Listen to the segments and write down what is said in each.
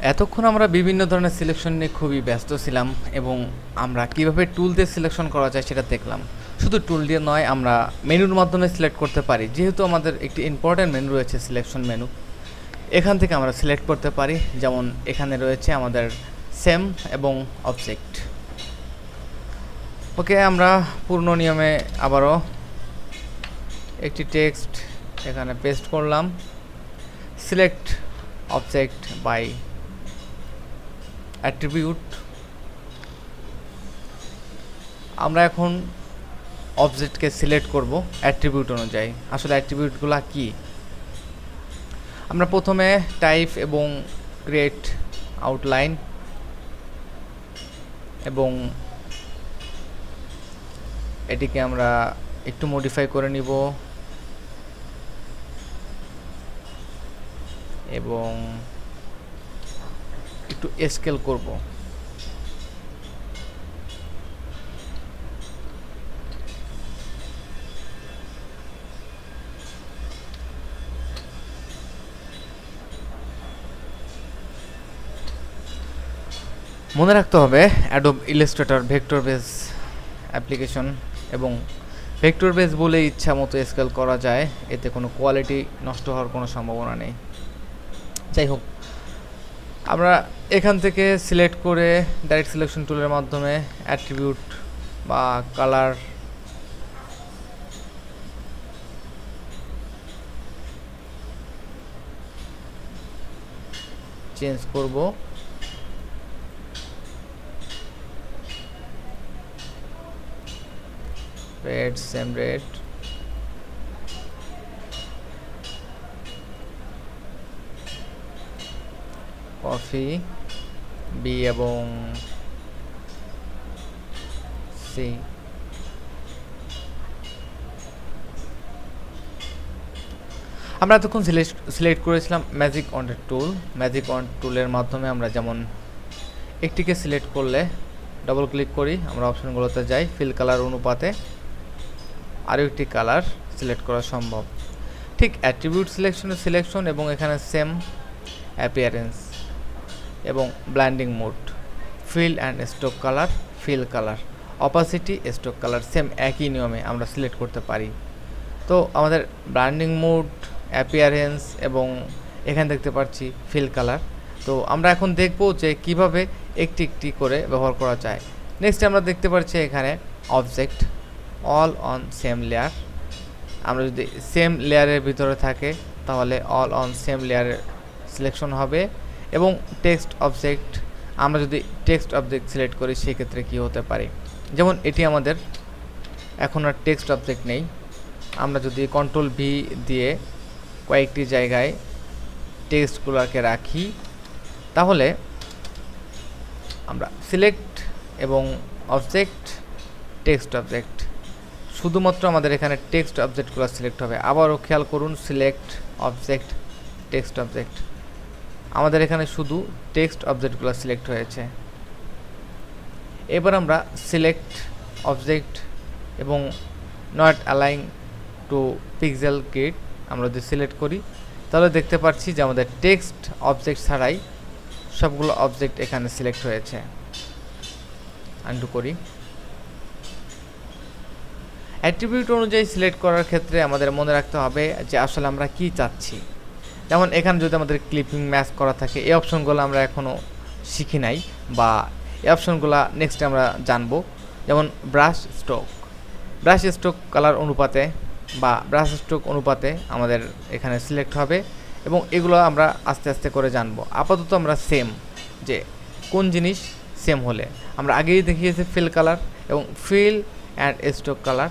এতক্ষণ আমরা বিভিন্ন ধরনের সিলেকশন নিয়ে খুবই ব্যস্ত ছিলাম এবং আমরা কিভাবে টুল দিয়ে সিলেকশন করা যায় সেটা দেখলাম। শুধু টুল দিয়ে নয়, আমরা মেনুর মাধ্যমে সিলেক্ট করতে পারি। যেহেতু আমাদের একটি ইম্পর্ট্যান্ট মেনু রয়েছে, সিলেকশন মেনু, এখান থেকে আমরা সিলেক্ট করতে পারি। যেমন এখানে রয়েছে আমাদের সেম এবং অবজেক্ট। ওকে, আমরা পূর্ণ নিয়মে আবারও একটি টেক্সট এখানে পেস্ট করলাম। Select object by attribute. আমরা এখন অবজেক্টকে সিলেক্ট করব অ্যাট্রিবিউট অনুযায়ী। আসলে অ্যাট্রিবিউটগুলো কি? আমরা প্রথমে টাইপ এবং ক্রিয়েট আউটলাইন এবং এটিকে আমরা একটু মডিফাই করে নিব এবং একটু স্কেল করব। মনে রাখতে হবে Adobe Illustrator vector base application, এবং ভেক্টর বেস বলে ইচ্ছা মতো স্কেল করা যায়, এতে কোনো কোয়ালিটি নষ্ট হওয়ার কোনো সম্ভাবনা নেই। যাই হোক, আমরা এখান থেকে সিলেক্ট করে ডাইরেক্ট সিলেকশন টুলের মাধ্যমে অ্যাট্রিবিউট বা কালার চেঞ্জ করব। Red, same red, coffee, B এবং সি। আমরা এতক্ষণ সিলেক্ট করেছিলাম magic wand tool. Magic wand টুলের মাধ্যমে আমরা যেমন একটিকে সিলেক্ট করলে ডবল ক্লিক করি, আমরা অপশনগুলোতে যাই, ফিল কালার অনুপাতে আরও একটি কালার সিলেক্ট করা সম্ভব। ঠিক অ্যাট্রিবিউট সিলেকশন এবং এখানে সেম অ্যাপিয়ারেন্স এবং blending mode, fill and stroke colour, fill colour, opacity, stroke colour same একই নিয়মে আমরা সিলেক্ট করতে পারি। তো আমাদের ব্ল্যান্ডিং মোড, অ্যাপিয়ারেন্স এবং এখানে দেখতে পাচ্ছি ফিল কালার। তো আমরা এখন দেখব যে কিভাবে একটি একটি করে ব্যবহার করা যায়। নেক্সট আমরা দেখতে পাচ্ছি এখানে object all on same layer. আমরা যদি সেম লেয়ারের ভিতরে থাকে তাহলে অল অন সেম লেয়ারের সিলেকশন হবে। এবং টেক্সট অবজেক্ট, আমরা যদি টেক্সট অবজেক্ট সিলেক্ট করি সেক্ষেত্রে কী হতে পারে, যেমন এটি আমাদের এখন আর টেক্সট অবজেক্ট নেই। আমরা যদি কন্ট্রোল ভি দিয়ে কয়েকটি জায়গায় টেক্সটগুলোকে রাখি তাহলে আমরা সিলেক্ট এবং অবজেক্ট, টেক্সট অবজেক্ট, শুধুমাত্র আমাদের এখানে টেক্সট অবজেক্টগুলো সিলেক্ট হবে। আবারও খেয়াল করুন, সিলেক্ট অবজেক্ট, টেক্সট অবজেক্ট, আমাদের এখানে শুধু টেক্সট অবজেক্টগুলো সিলেক্ট হয়েছে। এবার আমরা সিলেক্ট অবজেক্ট এবং নট অ্যালাইং টু পিক্সেল গ্রিড আমরা যদি সিলেক্ট করি তাহলে দেখতে পাচ্ছি যে আমাদের টেক্সট অবজেক্ট ছাড়াই সবগুলো অবজেক্ট এখানে সিলেক্ট হয়েছে। আনডু করি। অ্যাট্রিবিউট অনুযায়ী সিলেক্ট করার ক্ষেত্রে আমাদের মনে রাখতে হবে যে আসলে আমরা কি চাচ্ছি। যেমন এখানে যদি আমাদের ক্লিপিং ম্যাচ করা থাকে, এই অপশনগুলো আমরা এখনও শিখি নাই বা এই অপশনগুলো নেক্সটে আমরা জানবো। যেমন ব্রাশ স্ট্রোক কালার অনুপাতে বা ব্রাশ স্ট্রোক অনুপাতে আমাদের এখানে সিলেক্ট হবে এবং এগুলো আমরা আস্তে আস্তে করে জানবো। আপাতত আমরা সেম, যে কোন জিনিস সেম হলে, আমরা আগেই দেখিয়েছি ফিল কালার এবং fill and stroke colour,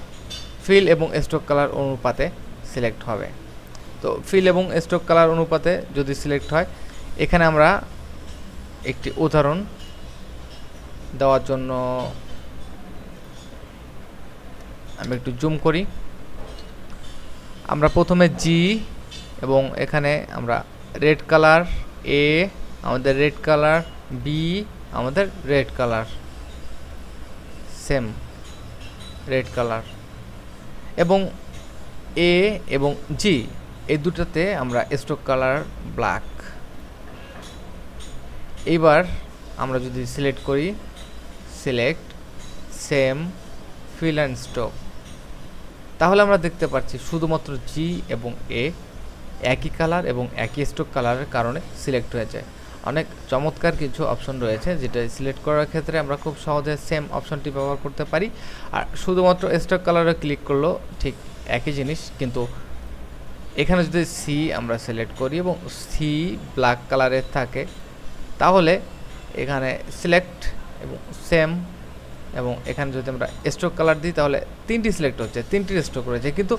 fill এবং স্ট্রোক কালার অনুপাতে সিলেক্ট হবে। তো ফিল এবং স্ট্রোক কালার অনুপাতে যদি সিলেক্ট হয়, এখানে আমরা একটি উদাহরণ দেওয়ার জন্য আমি একটু জুম করি। আমরা প্রথমে জি এবং এখানে আমরা রেড কালার, এ আমাদের রেড কালার, বি আমাদের red colour, same red colour, এবং এ এবং জি এই দুটাতে আমরা স্ট্রোক কালার ব্ল্যাক। এইবার আমরা যদি সিলেক্ট করি select same fill and stroke, তাহলে আমরা দেখতে পাচ্ছি শুধুমাত্র জি এবং এ একই কালার এবং একই স্ট্রোক কালারের কারণে সিলেক্ট হয়ে যায়। অনেক চমৎকার কিছু অপশন রয়েছে যেটা সিলেক্ট করার ক্ষেত্রে আমরা খুব সহজে সেম অপশনটি ব্যবহার করতে পারি। আর শুধুমাত্র স্ট্রোক কালারে ক্লিক করলেও ঠিক একই জিনিস, কিন্তু এখানে যদি সি আমরা সিলেক্ট করি এবং সি ব্ল্যাক কালারের থাকে, তাহলে এখানে সিলেক্ট এবং সেম, এবং এখানে যদি আমরা স্ট্রোক কালার দিই তাহলে তিনটি সিলেক্ট হচ্ছে, তিনটি স্ট্রোক রয়েছে। কিন্তু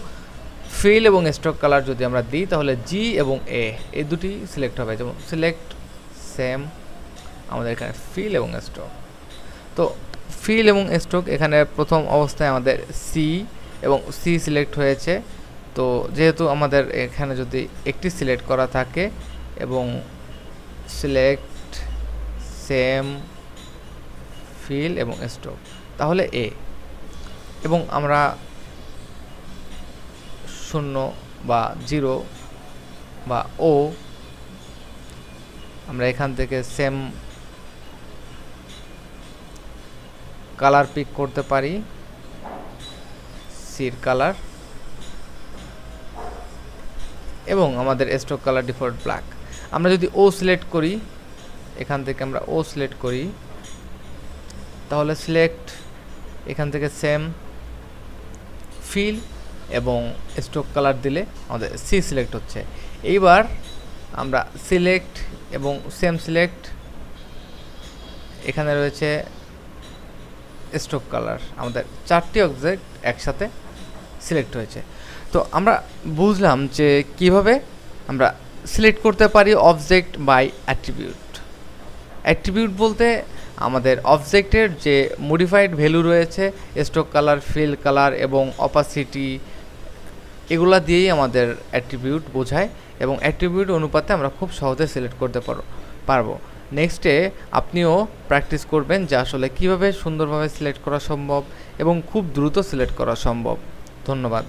ফিল এবং স্ট্রোক কালার যদি আমরা দিই তাহলে জি এবং এ এই দুটি সিলেক্ট হবে। যেমন সিলেক্ট সেম, আমাদের এখানে ফিল এবং স্ট্রোক। তো ফিল এবং স্ট্রোক এখানে প্রথম অবস্থায় আমাদের সি এবং সি সিলেক্ট হয়েছে। তো যেহেতু আমাদের এখানে যদি একটি সিলেক্ট করা থাকে এবং সিলেক্ট সেম ফিল এবং স্ট্রোক, তাহলে এ, এবং আমরা 0 বা 0 বা ও আমরা এখান থেকে সেম কালার পিক করতে পারি, সির কালার, এবং আমাদের স্ট্রোক কালার ডিফল্ট ব্ল্যাক। আমরা যদি ও সিলেক্ট করি, এখান থেকে আমরা ও সিলেক্ট করি, তাহলে সিলেক্ট এখান থেকে সেম ফিল এবং স্ট্রোক কালার দিলে আমাদের সি সিলেক্ট হচ্ছে। এইবার আমরা সিলেক্ট এবং সেম সিলেক্ট, এখানে রয়েছে স্ট্রোক কালার, আমাদের চারটি অবজেক্ট একসাথে সিলেক্ট হয়েছে। তো আমরা বুঝলাম যে কিভাবে আমরা সিলেক্ট করতে পারি অবজেক্ট বাই অ্যাট্রিবিউট। অ্যাট্রিবিউট বলতে আমাদের অবজেক্টের যে মডিফাইড ভ্যালু রয়েছে, স্ট্রোক কালার, ফিল কালার এবং অপাসিটি, এগুলা দিয়েই আমাদের অ্যাট্রিবিউট বোঝায়, এবং অ্যাট্রিবিউট অনুপাতে আমরা খুব সহজে সিলেক্ট করতে পারবো। নেক্সটে আপনিও প্র্যাকটিস করবেন যে আসলে কীভাবে সুন্দরভাবে সিলেক্ট করা সম্ভব এবং খুব দ্রুত সিলেক্ট করা সম্ভব। ধন্যবাদ।